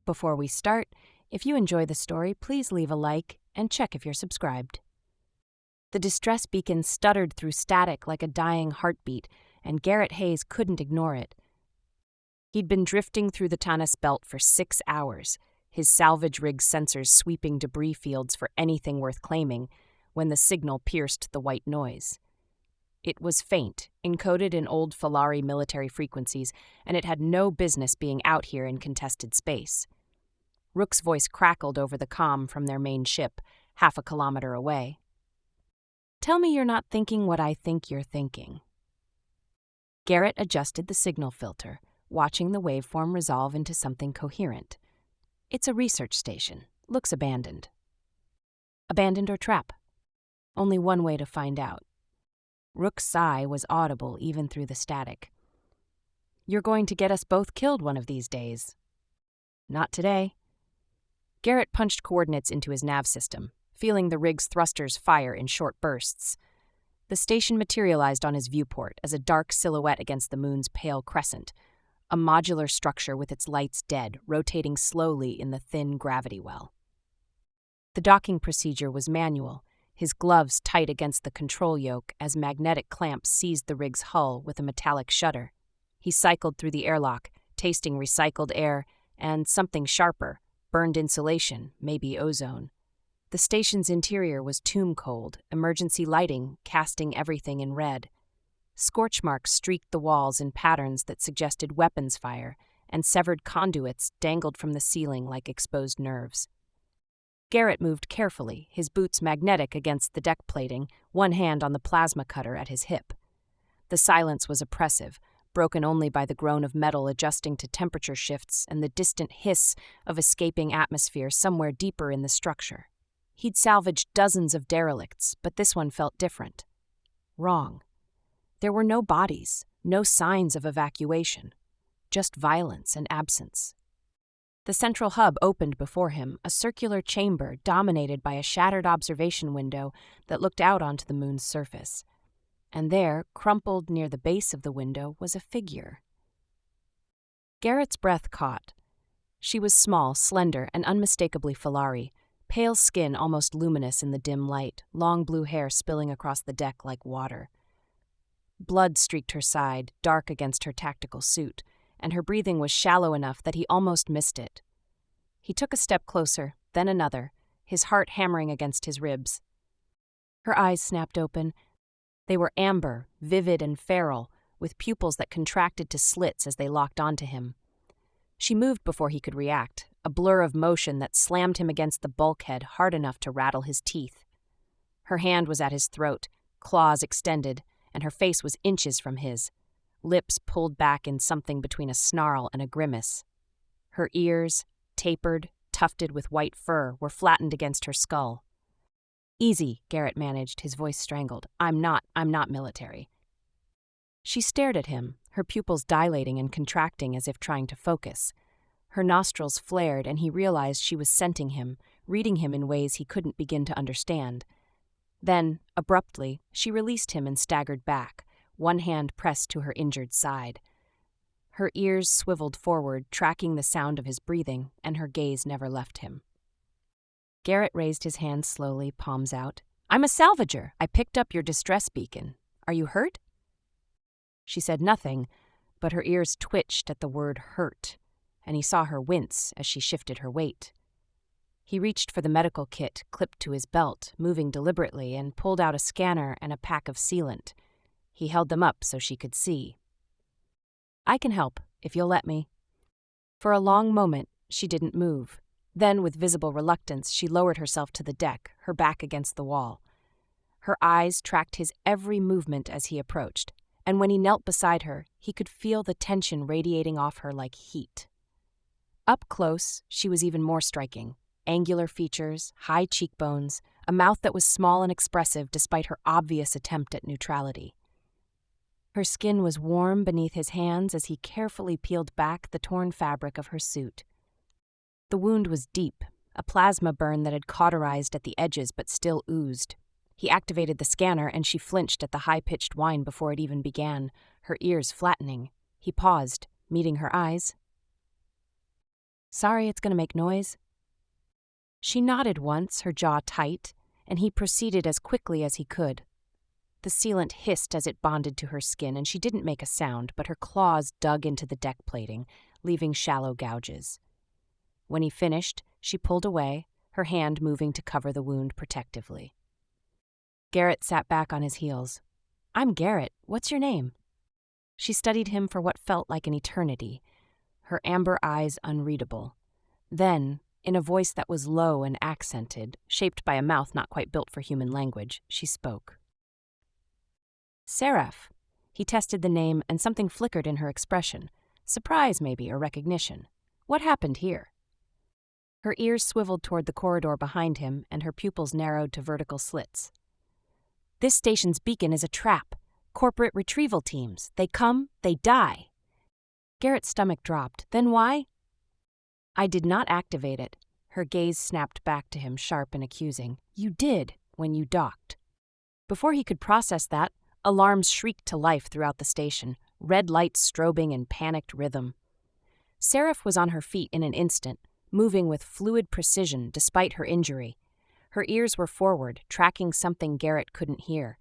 Before we start, if you enjoy the story, please leave a like and check if you're subscribed. The distress beacon stuttered through static like a dying heartbeat, and Garrett Hayes couldn't ignore it. He'd been drifting through the Tanis Belt for 6 hours, his salvage rig sensors sweeping debris fields for anything worth claiming, when the signal pierced the white noise. It was faint, encoded in old Falari military frequencies, and it had no business being out here in contested space. Rook's voice crackled over the comm from their main ship, half a kilometer away. "Tell me you're not thinking what I think you're thinking." Garrett adjusted the signal filter, watching the waveform resolve into something coherent. "It's a research station. Looks abandoned." Abandoned or trap? Only one way to find out. Rook's sigh was audible even through the static. "You're going to get us both killed one of these days." "Not today." Garrett punched coordinates into his nav system, feeling the rig's thrusters fire in short bursts. The station materialized on his viewport as a dark silhouette against the moon's pale crescent, a modular structure with its lights dead, rotating slowly in the thin gravity well. The docking procedure was manual, his gloves tight against the control yoke as magnetic clamps seized the rig's hull with a metallic shutter. He cycled through the airlock, tasting recycled air and something sharper, burned insulation, maybe ozone. The station's interior was tomb cold, emergency lighting casting everything in red. Scorch marks streaked the walls in patterns that suggested weapons fire, and severed conduits dangled from the ceiling like exposed nerves. Garrett moved carefully, his boots magnetic against the deck plating, one hand on the plasma cutter at his hip. The silence was oppressive, broken only by the groan of metal adjusting to temperature shifts and the distant hiss of escaping atmosphere somewhere deeper in the structure. He'd salvaged dozens of derelicts, but this one felt different. Wrong. There were no bodies, no signs of evacuation, just violence and absence. The central hub opened before him, a circular chamber dominated by a shattered observation window that looked out onto the moon's surface. And there, crumpled near the base of the window, was a figure. Garrett's breath caught. She was small, slender, and unmistakably Falari, pale skin almost luminous in the dim light, long blue hair spilling across the deck like water. Blood streaked her side, dark against her tactical suit, and her breathing was shallow enough that he almost missed it. He took a step closer, then another, his heart hammering against his ribs. Her eyes snapped open. They were amber, vivid and feral, with pupils that contracted to slits as they locked onto him. She moved before he could react, a blur of motion that slammed him against the bulkhead hard enough to rattle his teeth. Her hand was at his throat, claws extended, and her face was inches from his, lips pulled back in something between a snarl and a grimace. Her ears, tapered, tufted with white fur, were flattened against her skull. "Easy," Garrett managed, his voice strangled. I'm not military." She stared at him, her pupils dilating and contracting as if trying to focus. Her nostrils flared, and he realized she was scenting him, reading him in ways he couldn't begin to understand. Then, abruptly, she released him and staggered back, one hand pressed to her injured side. Her ears swiveled forward, tracking the sound of his breathing, and her gaze never left him. Garrett raised his hand slowly, palms out. "I'm a salvager. I picked up your distress beacon. Are you hurt?" She said nothing, but her ears twitched at the word hurt, and he saw her wince as she shifted her weight. He reached for the medical kit clipped to his belt, moving deliberately, and pulled out a scanner and a pack of sealant. He held them up so she could see. "I can help, if you'll let me." For a long moment, she didn't move. Then, with visible reluctance, she lowered herself to the deck, her back against the wall. Her eyes tracked his every movement as he approached, and when he knelt beside her, he could feel the tension radiating off her like heat. Up close, she was even more striking. Angular features, high cheekbones, a mouth that was small and expressive despite her obvious attempt at neutrality. Her skin was warm beneath his hands as he carefully peeled back the torn fabric of her suit. The wound was deep, a plasma burn that had cauterized at the edges but still oozed. He activated the scanner and she flinched at the high-pitched whine before it even began, her ears flattening. He paused, meeting her eyes. Sorry it's going to make noise? She nodded once, her jaw tight, and he proceeded as quickly as he could. The sealant hissed as it bonded to her skin, and she didn't make a sound, but her claws dug into the deck plating, leaving shallow gouges. When he finished, she pulled away, her hand moving to cover the wound protectively. Garrett sat back on his heels. I'm Garrett. What's your name? She studied him for what felt like an eternity, her amber eyes unreadable. Then, in a voice that was low and accented, shaped by a mouth not quite built for human language, she spoke. Seraph. He tested the name, and something flickered in her expression. Surprise, maybe, or recognition. What happened here? Her ears swiveled toward the corridor behind him, and her pupils narrowed to vertical slits. This station's beacon is a trap. Corporate retrieval teams. They come, they die. Garrett's stomach dropped. Then why? I did not activate it. Her gaze snapped back to him, sharp and accusing. You did, when you docked. Before he could process that, alarms shrieked to life throughout the station, red lights strobing in panicked rhythm. Seraph was on her feet in an instant, moving with fluid precision despite her injury. Her ears were forward, tracking something Garrett couldn't hear.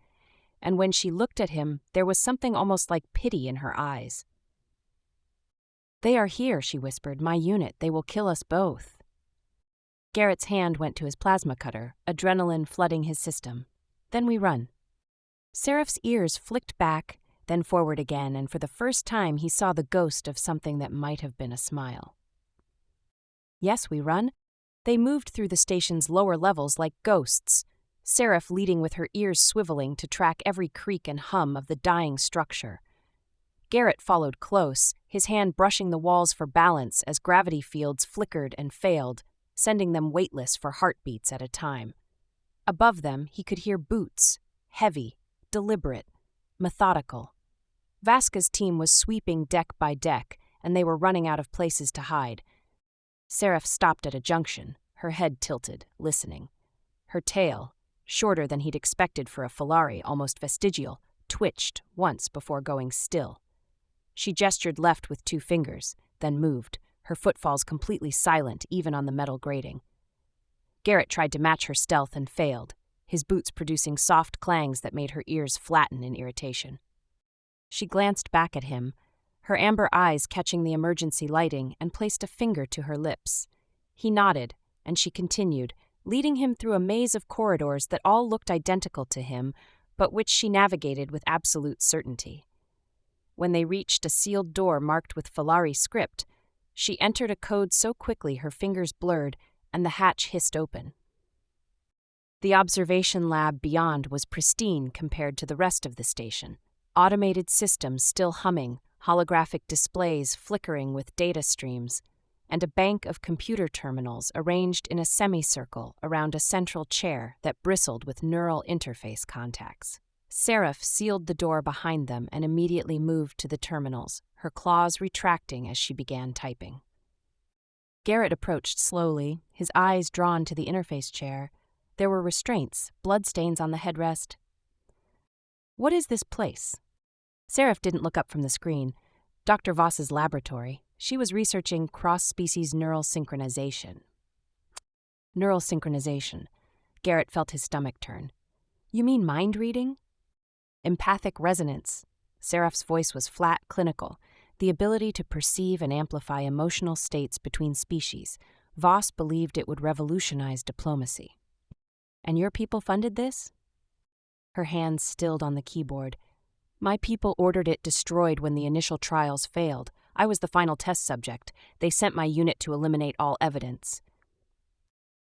And when she looked at him, there was something almost like pity in her eyes. They are here, she whispered. My unit. They will kill us both. Garrett's hand went to his plasma cutter, adrenaline flooding his system. Then we run. Seraph's ears flicked back, then forward again, and for the first time he saw the ghost of something that might have been a smile. Yes, we run. They moved through the station's lower levels like ghosts, Seraph leading with her ears swiveling to track every creak and hum of the dying structure. Garrett followed close, his hand brushing the walls for balance as gravity fields flickered and failed, sending them weightless for heartbeats at a time. Above them, he could hear boots, heavy, deliberate, methodical. Vaska's team was sweeping deck by deck, and they were running out of places to hide. Seraph stopped at a junction, her head tilted, listening. Her tail, shorter than he'd expected for a Falari, almost vestigial, twitched once before going still. She gestured left with 2 fingers, then moved, her footfalls completely silent even on the metal grating. Garrett tried to match her stealth and failed, his boots producing soft clangs that made her ears flatten in irritation. She glanced back at him, her amber eyes catching the emergency lighting, and placed a finger to her lips. He nodded, and she continued, leading him through a maze of corridors that all looked identical to him, but which she navigated with absolute certainty. When they reached a sealed door marked with Falari script, she entered a code so quickly her fingers blurred and the hatch hissed open. The observation lab beyond was pristine compared to the rest of the station. Automated systems still humming, holographic displays flickering with data streams, and a bank of computer terminals arranged in a semicircle around a central chair that bristled with neural interface contacts. Seraph sealed the door behind them and immediately moved to the terminals, her claws retracting as she began typing. Garrett approached slowly, his eyes drawn to the interface chair. There were restraints, bloodstains on the headrest. What is this place? Seraph didn't look up from the screen. Dr. Voss's laboratory. She was researching cross-species neural synchronization. Neural synchronization. Garrett felt his stomach turn. You mean mind reading? Empathic resonance. Seraph's voice was flat, clinical. The ability to perceive and amplify emotional states between species. Voss believed it would revolutionize diplomacy. And your people funded this? Her hands stilled on the keyboard. My people ordered it destroyed when the initial trials failed. I was the final test subject. They sent my unit to eliminate all evidence.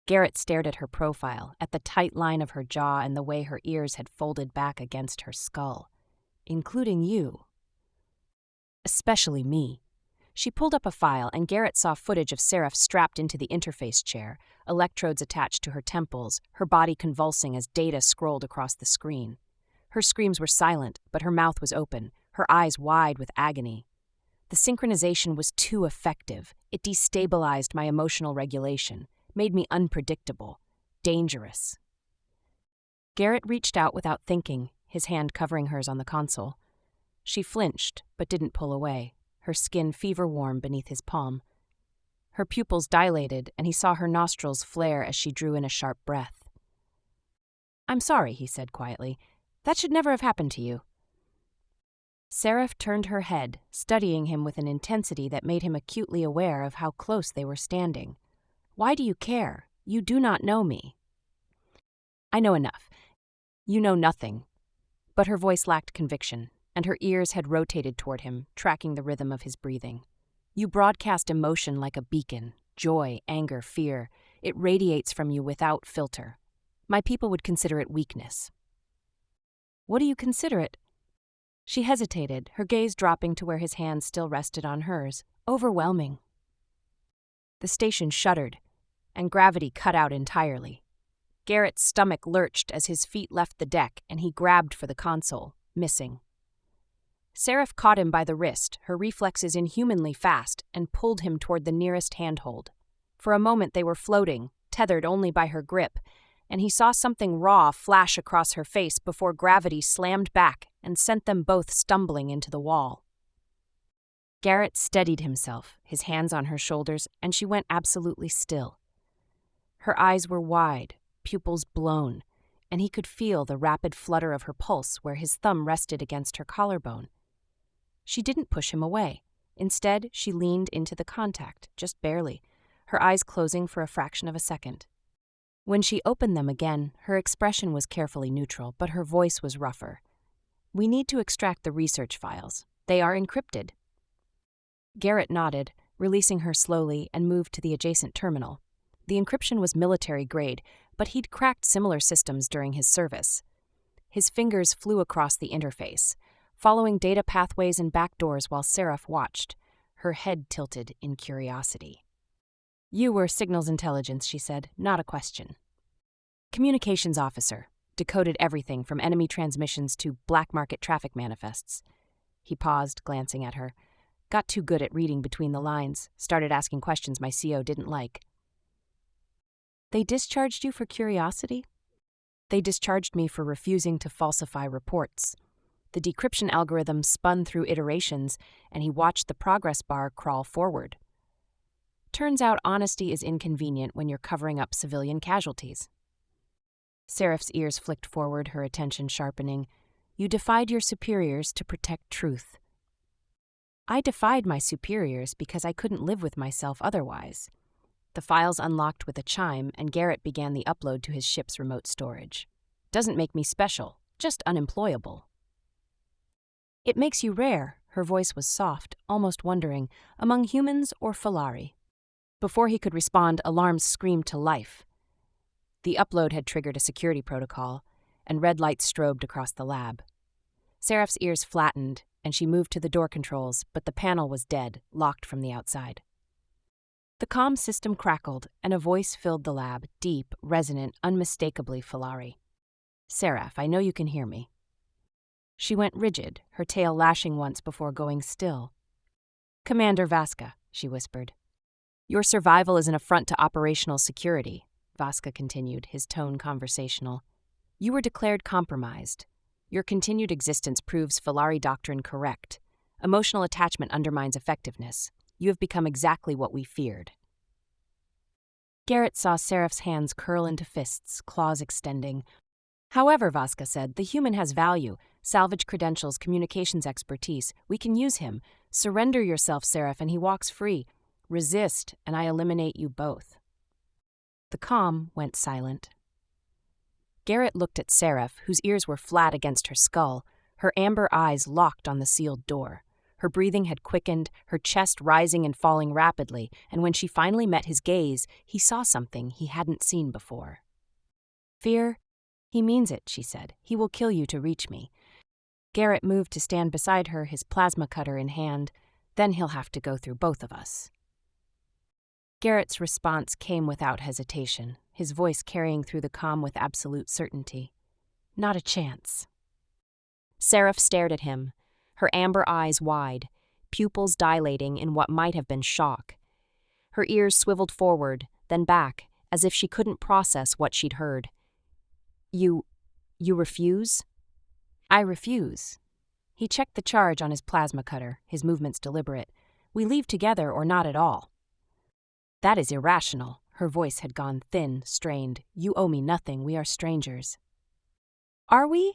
Garrett stared at her profile, at the tight line of her jaw and the way her ears had folded back against her skull. Including you. Especially me. She pulled up a file, and Garrett saw footage of Seraph strapped into the interface chair, electrodes attached to her temples, her body convulsing as data scrolled across the screen. Her screams were silent, but her mouth was open, her eyes wide with agony. The synchronization was too effective. It destabilized my emotional regulation, made me unpredictable, dangerous. Garrett reached out without thinking, his hand covering hers on the console. She flinched, but didn't pull away, her skin fever-warm beneath his palm. Her pupils dilated, and he saw her nostrils flare as she drew in a sharp breath. "I'm sorry," he said quietly. "That should never have happened to you." Seraph turned her head, studying him with an intensity that made him acutely aware of how close they were standing. "Why do you care? You do not know me." "I know enough. You know nothing." But her voice lacked conviction, and her ears had rotated toward him, tracking the rhythm of his breathing. "You broadcast emotion like a beacon, joy, anger, fear. It radiates from you without filter. My people would consider it weakness." "What do you consider it?" She hesitated, her gaze dropping to where his hand still rested on hers. "Overwhelming." The station shuddered, and gravity cut out entirely. Garrett's stomach lurched as his feet left the deck, and he grabbed for the console, missing. Seraph caught him by the wrist, her reflexes inhumanly fast, and pulled him toward the nearest handhold. For a moment they were floating, tethered only by her grip, and he saw something raw flash across her face before gravity slammed back and sent them both stumbling into the wall. Garrett steadied himself, his hands on her shoulders, and she went absolutely still. Her eyes were wide, pupils blown, and he could feel the rapid flutter of her pulse where his thumb rested against her collarbone. She didn't push him away. Instead, she leaned into the contact, just barely, her eyes closing for a fraction of a second. When she opened them again, her expression was carefully neutral, but her voice was rougher. "We need to extract the research files. They are encrypted." Garrett nodded, releasing her slowly, and moved to the adjacent terminal. The encryption was military grade, but he'd cracked similar systems during his service. His fingers flew across the interface, following data pathways and backdoors while Seraph watched, her head tilted in curiosity. "You were signals intelligence," she said, "not a question." "Communications officer. Decoded everything from enemy transmissions to black market traffic manifests." He paused, glancing at her. "Got too good at reading between the lines. Started asking questions my CO didn't like." "They discharged you for curiosity?" "They discharged me for refusing to falsify reports. The decryption algorithm spun through iterations, and he watched the progress bar crawl forward. Turns out honesty is inconvenient when you're covering up civilian casualties." Seraph's ears flicked forward, her attention sharpening. "You defied your superiors to protect truth." "I defied my superiors because I couldn't live with myself otherwise." The files unlocked with a chime, and Garrett began the upload to his ship's remote storage. "Doesn't make me special, just unemployable." "It makes you rare," her voice was soft, almost wondering, "among humans or Falari?" Before he could respond, alarms screamed to life. The upload had triggered a security protocol, and red lights strobed across the lab. Seraph's ears flattened, and she moved to the door controls, but the panel was dead, locked from the outside. The comm system crackled, and a voice filled the lab, deep, resonant, unmistakably Falari. "Seraph, I know you can hear me." She went rigid, her tail lashing once before going still. "Commander Vaska," she whispered. "Your survival is an affront to operational security," Vaska continued, his tone conversational. "You were declared compromised. Your continued existence proves Falari doctrine correct. Emotional attachment undermines effectiveness. You have become exactly what we feared." Garrett saw Seraph's hands curl into fists, claws extending. "However," Vaska said, "the human has value, salvage credentials, communications expertise. We can use him. Surrender yourself, Seraph, and he walks free. Resist, and I eliminate you both." The comm went silent. Garrett looked at Seraph, whose ears were flat against her skull, her amber eyes locked on the sealed door. Her breathing had quickened, her chest rising and falling rapidly, and when she finally met his gaze, he saw something he hadn't seen before. "Fear? He means it," she said. "He will kill you to reach me." Garrett moved to stand beside her, his plasma cutter in hand. "Then he'll have to go through both of us." Garrett's response came without hesitation, his voice carrying through the comm with absolute certainty. "Not a chance." Seraph stared at him, her amber eyes wide, pupils dilating in what might have been shock. Her ears swiveled forward, then back, as if she couldn't process what she'd heard. You refuse?" "I refuse." He checked the charge on his plasma cutter, his movements deliberate. "We leave together or not at all." That is irrational. Her voice had gone thin, strained. You owe me nothing. We are strangers. Are we?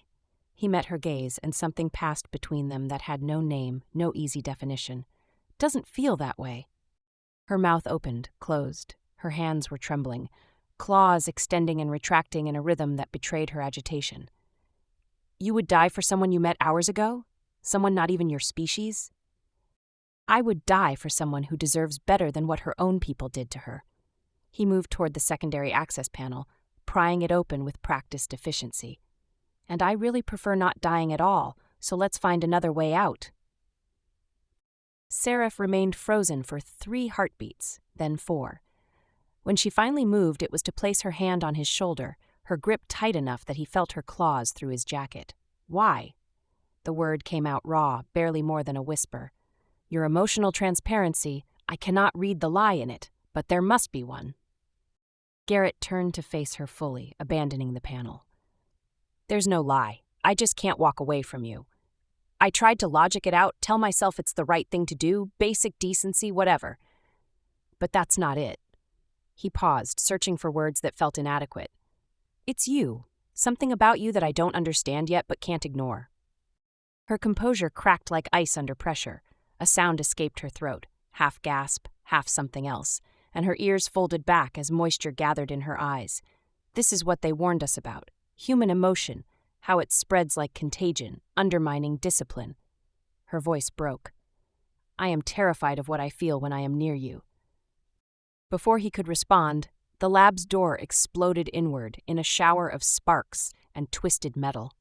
He met her gaze, and something passed between them that had no name, no easy definition. Doesn't feel that way. Her mouth opened, closed. Her hands were trembling, claws extending and retracting in a rhythm that betrayed her agitation. You would die for someone you met hours ago? Someone not even your species? I would die for someone who deserves better than what her own people did to her. He moved toward the secondary access panel, prying it open with practiced efficiency. And I really prefer not dying at all, so let's find another way out. Seraph remained frozen for 3 heartbeats, then 4. When she finally moved, it was to place her hand on his shoulder, her grip tight enough that he felt her claws through his jacket. Why? The word came out raw, barely more than a whisper. Your emotional transparency, I cannot read the lie in it, but there must be one. Garrett turned to face her fully, abandoning the panel. There's no lie. I just can't walk away from you. I tried to logic it out, tell myself it's the right thing to do, basic decency, whatever. But that's not it. He paused, searching for words that felt inadequate. It's you. Something about you that I don't understand yet but can't ignore. Her composure cracked like ice under pressure. A sound escaped her throat, half gasp, half something else, and her ears folded back as moisture gathered in her eyes. This is what they warned us about. Human emotion, how it spreads like contagion, undermining discipline. Her voice broke. I am terrified of what I feel when I am near you. Before he could respond, the lab's door exploded inward in a shower of sparks and twisted metal.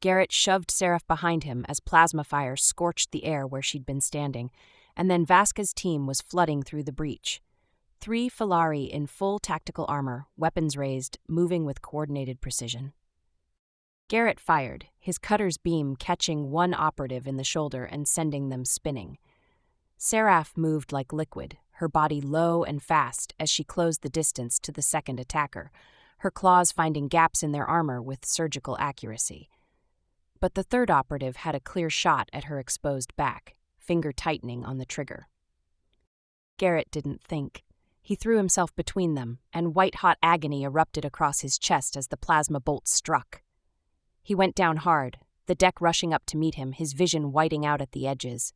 Garrett shoved Seraph behind him as plasma fire scorched the air where she'd been standing, and then Vaska's team was flooding through the breach. 3 Falari in full tactical armor, weapons raised, moving with coordinated precision. Garrett fired, his cutter's beam catching one operative in the shoulder and sending them spinning. Seraph moved like liquid, her body low and fast as she closed the distance to the second attacker, her claws finding gaps in their armor with surgical accuracy. But the third operative had a clear shot at her exposed back, finger tightening on the trigger. Garrett didn't think. He threw himself between them, and white-hot agony erupted across his chest as the plasma bolt struck. He went down hard, the deck rushing up to meet him, his vision whiting out at the edges.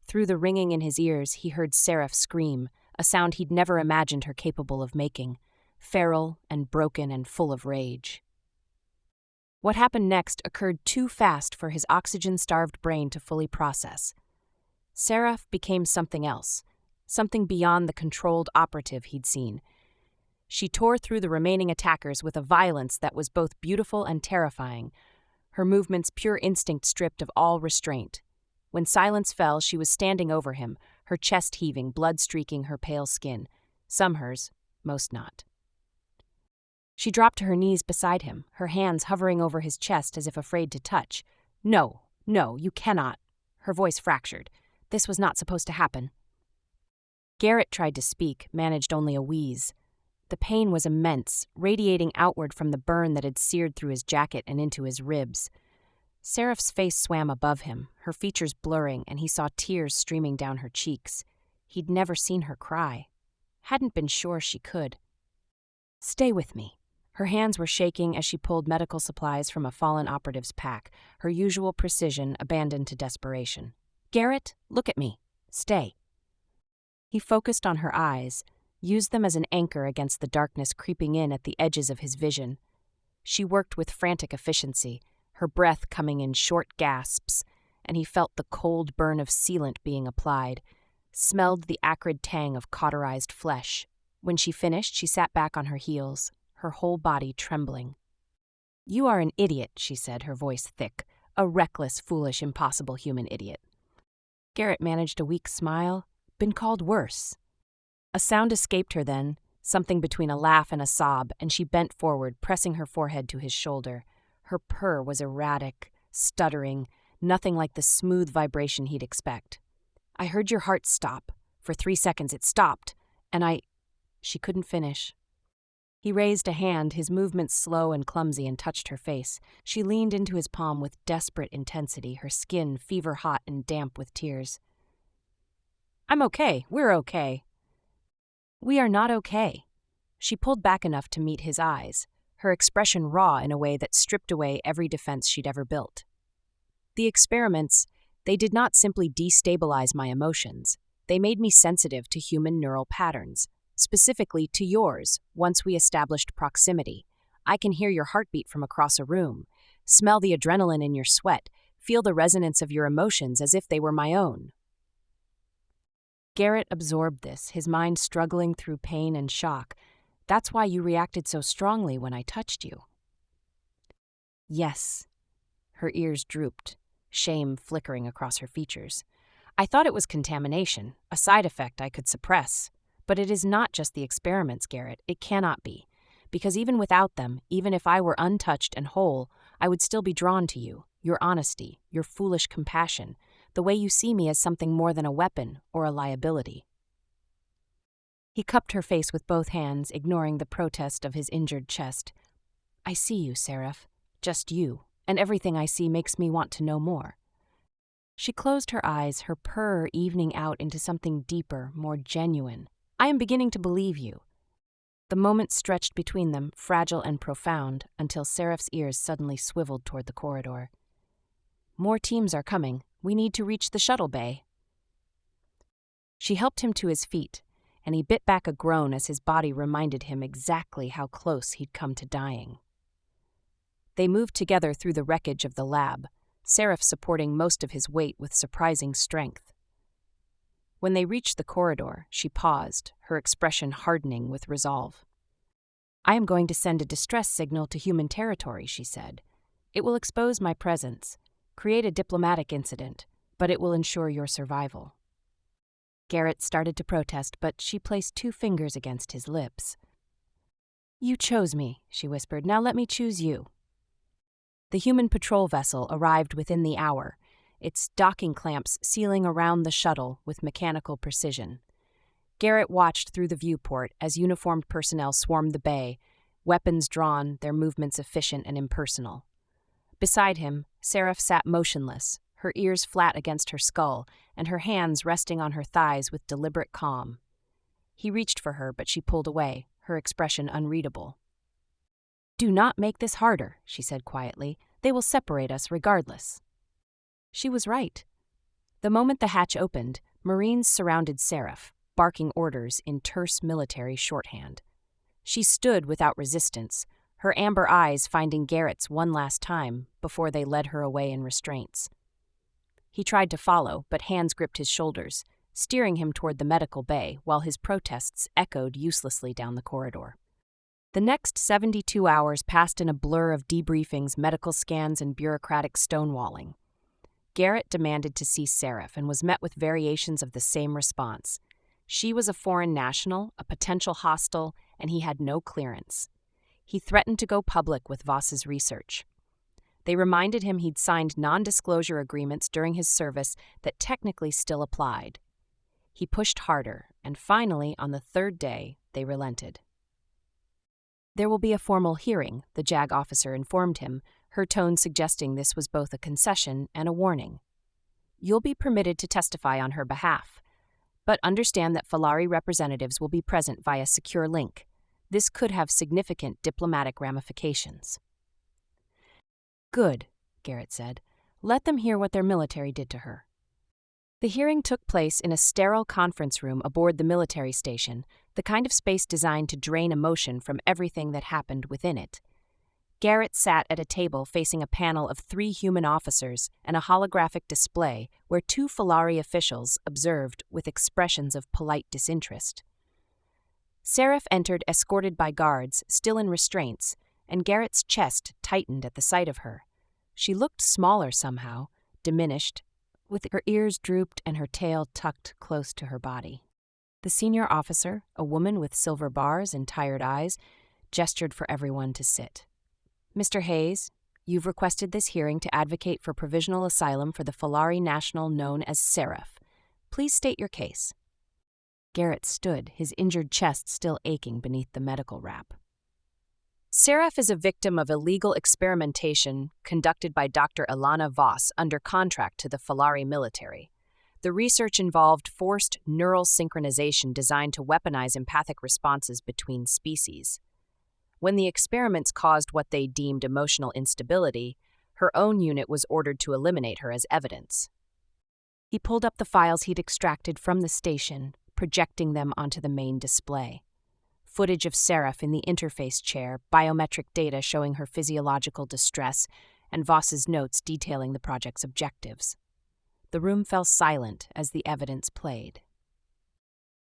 Through the ringing in his ears, he heard Seraph scream, a sound he'd never imagined her capable of making, feral and broken and full of rage. What happened next occurred too fast for his oxygen-starved brain to fully process. Seraph became something else, something beyond the controlled operative he'd seen. She tore through the remaining attackers with a violence that was both beautiful and terrifying, her movements pure instinct stripped of all restraint. When silence fell, she was standing over him, her chest heaving, blood streaking her pale skin. Some hers, most not. She dropped to her knees beside him, her hands hovering over his chest as if afraid to touch. No, you cannot. Her voice fractured. This was not supposed to happen. Garrett tried to speak, managed only a wheeze. The pain was immense, radiating outward from the burn that had seared through his jacket and into his ribs. Seraph's face swam above him, her features blurring, and he saw tears streaming down her cheeks. He'd never seen her cry. Hadn't been sure she could. Stay with me. Her hands were shaking as she pulled medical supplies from a fallen operative's pack, her usual precision abandoned to desperation. Garrett, look at me. Stay. He focused on her eyes, used them as an anchor against the darkness creeping in at the edges of his vision. She worked with frantic efficiency, her breath coming in short gasps, and he felt the cold burn of sealant being applied, smelled the acrid tang of cauterized flesh. When she finished, she sat back on her heels, her whole body trembling. You are an idiot, she said, her voice thick, a reckless, foolish, impossible human idiot. Garrett managed a weak smile. Been called worse. A sound escaped her then, something between a laugh and a sob, and she bent forward, pressing her forehead to his shoulder. Her purr was erratic, stuttering, nothing like the smooth vibration he'd expect. I heard your heart stop. For 3 seconds it stopped, and She couldn't finish. He raised a hand, his movements slow and clumsy, and touched her face. She leaned into his palm with desperate intensity, her skin fever-hot and damp with tears. I'm okay. We're okay. We are not okay. She pulled back enough to meet his eyes, her expression raw in a way that stripped away every defense she'd ever built. The experiments, they did not simply destabilize my emotions. They made me sensitive to human neural patterns, specifically to yours, once we established proximity. I can hear your heartbeat from across a room, smell the adrenaline in your sweat, feel the resonance of your emotions as if they were my own. Garrett absorbed this, his mind struggling through pain and shock. That's why you reacted so strongly when I touched you. Yes. Her ears drooped, shame flickering across her features. I thought it was contamination, a side effect I could suppress. But it is not just the experiments, Garrett. It cannot be. Because even without them, even if I were untouched and whole, I would still be drawn to you, your honesty, your foolish compassion, the way you see me as something more than a weapon or a liability. He cupped her face with both hands, ignoring the protest of his injured chest. I see you, Seraph. Just you, and everything I see makes me want to know more. She closed her eyes, her purr evening out into something deeper, more genuine. I am beginning to believe you. The moment stretched between them, fragile and profound, until Seraph's ears suddenly swiveled toward the corridor. More teams are coming. We need to reach the shuttle bay. She helped him to his feet, and he bit back a groan as his body reminded him exactly how close he'd come to dying. They moved together through the wreckage of the lab, Seraph supporting most of his weight with surprising strength. When they reached the corridor, she paused, her expression hardening with resolve. I am going to send a distress signal to human territory, she said. It will expose my presence, create a diplomatic incident, but it will ensure your survival. Garrett started to protest, but she placed 2 fingers against his lips. You chose me, she whispered. Now let me choose you. The human patrol vessel arrived within the hour, its docking clamps sealing around the shuttle with mechanical precision. Garrett watched through the viewport as uniformed personnel swarmed the bay, weapons drawn, their movements efficient and impersonal. Beside him, Seraph sat motionless, her ears flat against her skull and her hands resting on her thighs with deliberate calm. He reached for her, but she pulled away, her expression unreadable. Do not make this harder, she said quietly. They will separate us regardless. She was right. The moment the hatch opened, Marines surrounded Seraph, barking orders in terse military shorthand. She stood without resistance, her amber eyes finding Garrett's one last time before they led her away in restraints. He tried to follow, but hands gripped his shoulders, steering him toward the medical bay while his protests echoed uselessly down the corridor. The next 72 hours passed in a blur of debriefings, medical scans, and bureaucratic stonewalling. Garrett demanded to see Seraph and was met with variations of the same response. She was a foreign national, a potential hostile, and he had no clearance. He threatened to go public with Voss's research. They reminded him he'd signed non-disclosure agreements during his service that technically still applied. He pushed harder, and finally, on the 3rd day, they relented. There will be a formal hearing, the JAG officer informed him, her tone suggesting this was both a concession and a warning. You'll be permitted to testify on her behalf, but understand that Falari representatives will be present via secure link. This could have significant diplomatic ramifications. Good, Garrett said. Let them hear what their military did to her. The hearing took place in a sterile conference room aboard the military station, the kind of space designed to drain emotion from everything that happened within it. Garrett sat at a table facing a panel of 3 human officers and a holographic display where 2 Falari officials observed with expressions of polite disinterest. Seraph entered escorted by guards, still in restraints, and Garrett's chest tightened at the sight of her. She looked smaller somehow, diminished, with her ears drooped and her tail tucked close to her body. The senior officer, a woman with silver bars and tired eyes, gestured for everyone to sit. Mr. Hayes, you've requested this hearing to advocate for provisional asylum for the Falari national known as Seraph. Please state your case. Garrett stood, his injured chest still aching beneath the medical wrap. Seraph is a victim of illegal experimentation conducted by Dr. Ilana Voss under contract to the Falari military. The The research involved forced neural synchronization designed to weaponize empathic responses between species. When the experiments caused what they deemed emotional instability, her own unit was ordered to eliminate her as evidence. He pulled up the files he'd extracted from the station, projecting them onto the main display. Footage of Seraph in the interface chair, biometric data showing her physiological distress, and Voss's notes detailing the project's objectives. The room fell silent as the evidence played.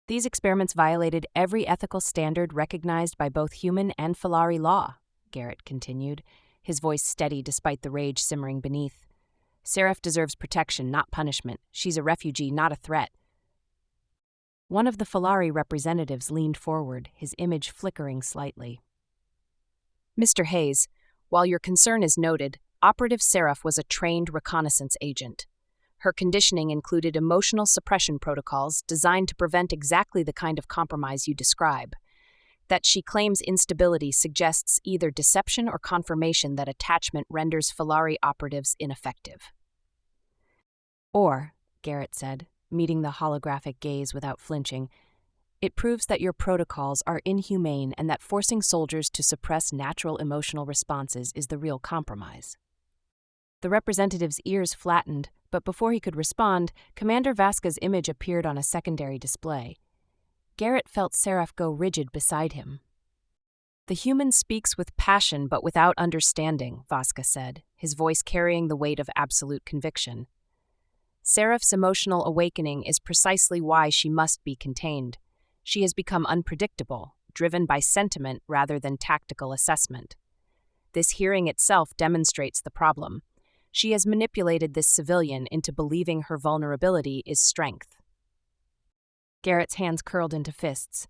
These experiments violated every ethical standard recognized by both human and Falari law, Garrett continued, his voice steady despite the rage simmering beneath. Seraph deserves protection, not punishment. She's a refugee, not a threat. One of the Falari representatives leaned forward, his image flickering slightly. Mr. Hayes, while your concern is noted, Operative Seraph was a trained reconnaissance agent. Her conditioning included emotional suppression protocols designed to prevent exactly the kind of compromise you describe. That she claims instability suggests either deception or confirmation that attachment renders Falari operatives ineffective. Or, Garrett said, meeting the holographic gaze without flinching, it proves that your protocols are inhumane and that forcing soldiers to suppress natural emotional responses is the real compromise. The representative's ears flattened, but before he could respond, Commander Vaska's image appeared on a secondary display. Garrett felt Seraph go rigid beside him. The human speaks with passion but without understanding, Vaska said, his voice carrying the weight of absolute conviction. Seraph's emotional awakening is precisely why she must be contained. She has become unpredictable, driven by sentiment rather than tactical assessment. This hearing itself demonstrates the problem. She has manipulated this civilian into believing her vulnerability is strength. Garrett's hands curled into fists.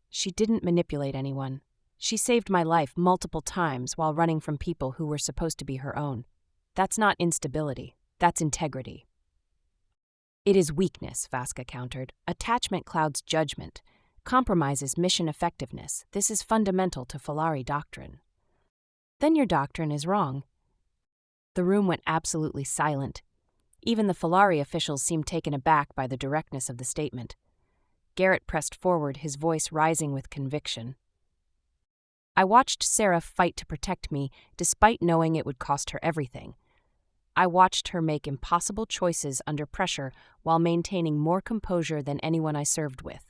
She didn't manipulate anyone. She saved my life multiple times while running from people who were supposed to be her own. That's not instability. That's integrity. It is weakness, Vaska countered. Attachment clouds judgment. Compromises mission effectiveness. This is fundamental to Falari doctrine. Then your doctrine is wrong. The room went absolutely silent. Even the Falari officials seemed taken aback by the directness of the statement. Garrett pressed forward, his voice rising with conviction. I watched Seraph fight to protect me, despite knowing it would cost her everything. I watched her make impossible choices under pressure while maintaining more composure than anyone I served with.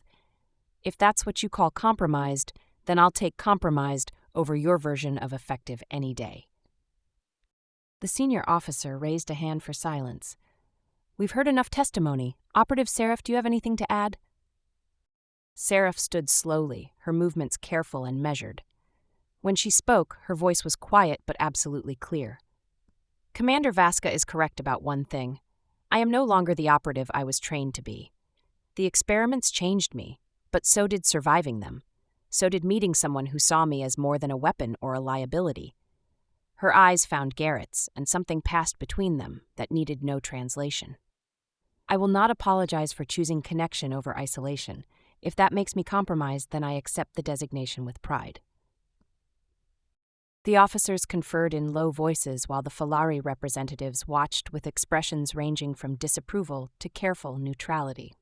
If that's what you call compromised, then I'll take compromised over your version of effective any day. The senior officer raised a hand for silence. We've heard enough testimony. Operative Seraph, do you have anything to add? Seraph stood slowly, her movements careful and measured. When she spoke, her voice was quiet but absolutely clear. Commander Vaska is correct about one thing. I am no longer the operative I was trained to be. The experiments changed me, but so did surviving them. So did meeting someone who saw me as more than a weapon or a liability. Her eyes found Garrett's, and something passed between them that needed no translation. I will not apologize for choosing connection over isolation. If that makes me compromised, then I accept the designation with pride. The officers conferred in low voices while the Falari representatives watched with expressions ranging from disapproval to careful neutrality.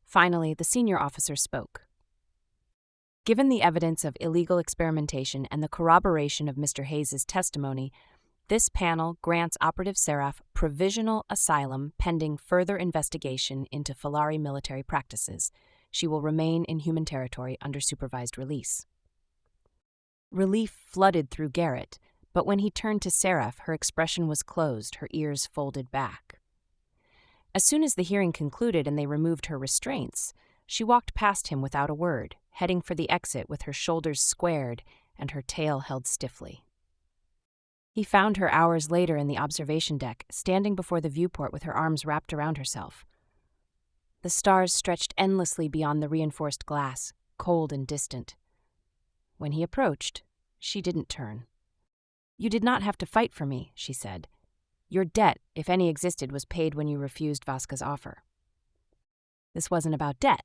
Finally, the senior officer spoke. Given the evidence of illegal experimentation and the corroboration of Mr. Hayes' testimony, this panel grants Operative Seraph provisional asylum pending further investigation into Falari military practices. She will remain in human territory under supervised release. Relief flooded through Garrett, but when he turned to Seraph, her expression was closed, her ears folded back. As soon as the hearing concluded and they removed her restraints, she walked past him without a word, heading for the exit with her shoulders squared and her tail held stiffly. He found her hours later in the observation deck, standing before the viewport with her arms wrapped around herself. The stars stretched endlessly beyond the reinforced glass, cold and distant. When he approached, she didn't turn. You did not have to fight for me, she said. Your debt, if any existed, was paid when you refused Vaska's offer. This wasn't about debt.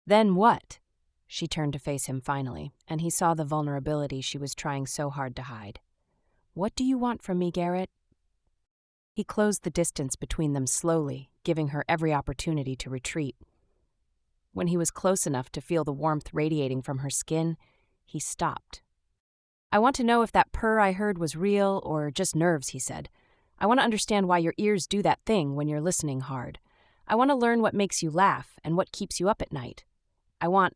Then what? She turned to face him finally, and he saw the vulnerability she was trying so hard to hide. What do you want from me, Garrett? He closed the distance between them slowly, giving her every opportunity to retreat. When he was close enough to feel the warmth radiating from her skin, he stopped. "I want to know if that purr I heard was real or just nerves," he said. "I want to understand why your ears do that thing when you're listening hard. I want to learn what makes you laugh and what keeps you up at night. I want—"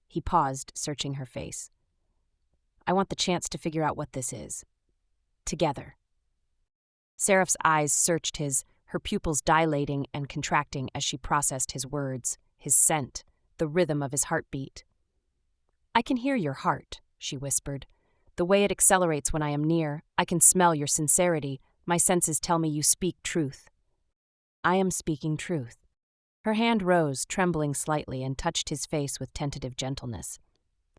He paused, searching her face. "I want the chance to figure out what this is. Together." Seraph's eyes searched his, her pupils dilating and contracting as she processed his words, his scent, the rhythm of his heartbeat. "I can hear your heart," she whispered. "The way it accelerates when I am near. I can smell your sincerity. My senses tell me you speak truth." "I am speaking truth." Her hand rose, trembling slightly, and touched his face with tentative gentleness.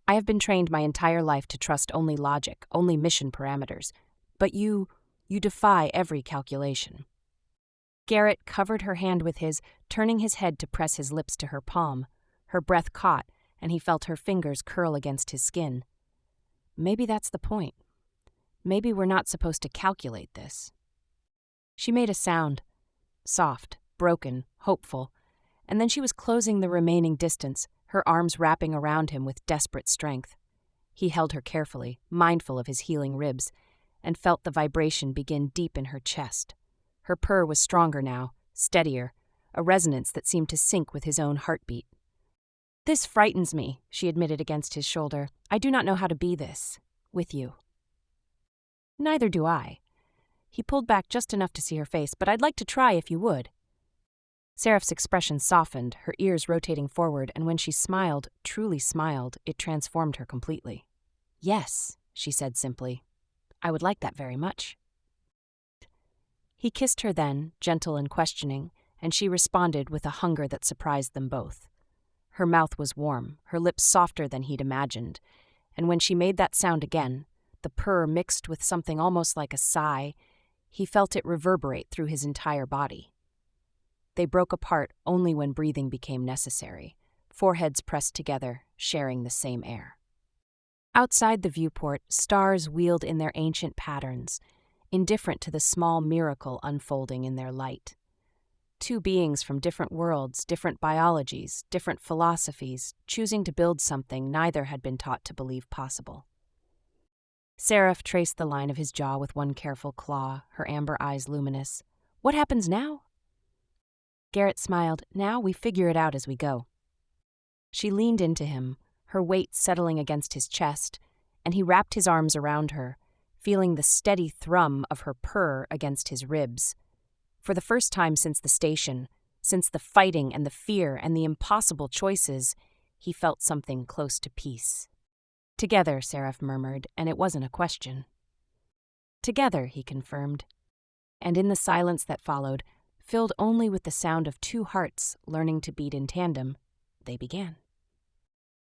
"I have been trained my entire life to trust only logic, only mission parameters. But you defy every calculation." Garrett covered her hand with his, turning his head to press his lips to her palm. Her breath caught, and he felt her fingers curl against his skin. "Maybe that's the point. Maybe we're not supposed to calculate this." She made a sound, soft, broken, hopeful, and then she was closing the remaining distance, her arms wrapping around him with desperate strength. He held her carefully, mindful of his healing ribs, and felt the vibration begin deep in her chest. Her purr was stronger now, steadier, a resonance that seemed to sync with his own heartbeat. "This frightens me," she admitted against his shoulder. "I do not know how to be this, with you." "Neither do I." He pulled back just enough to see her face. "But I'd like to try if you would." Seraph's expression softened, her ears rotating forward, and when she smiled, truly smiled, it transformed her completely. "Yes," she said simply. "I would like that very much." He kissed her then, gentle and questioning, and she responded with a hunger that surprised them both. Her mouth was warm, her lips softer than he'd imagined, and when she made that sound again, the purr mixed with something almost like a sigh, he felt it reverberate through his entire body. They broke apart only when breathing became necessary, foreheads pressed together, sharing the same air. Outside the viewport, stars wheeled in their ancient patterns, indifferent to the small miracle unfolding in their light. Two beings from different worlds, different biologies, different philosophies, choosing to build something neither had been taught to believe possible. Seraph traced the line of his jaw with one careful claw, her amber eyes luminous. "What happens now?" Garrett smiled. "Now we figure it out as we go." She leaned into him, her weight settling against his chest, and he wrapped his arms around her, feeling the steady thrum of her purr against his ribs. For the first time since the station, since the fighting and the fear and the impossible choices, he felt something close to peace. "Together," Seraph murmured, and it wasn't a question. "Together," he confirmed. And in the silence that followed, filled only with the sound of two hearts learning to beat in tandem, they began.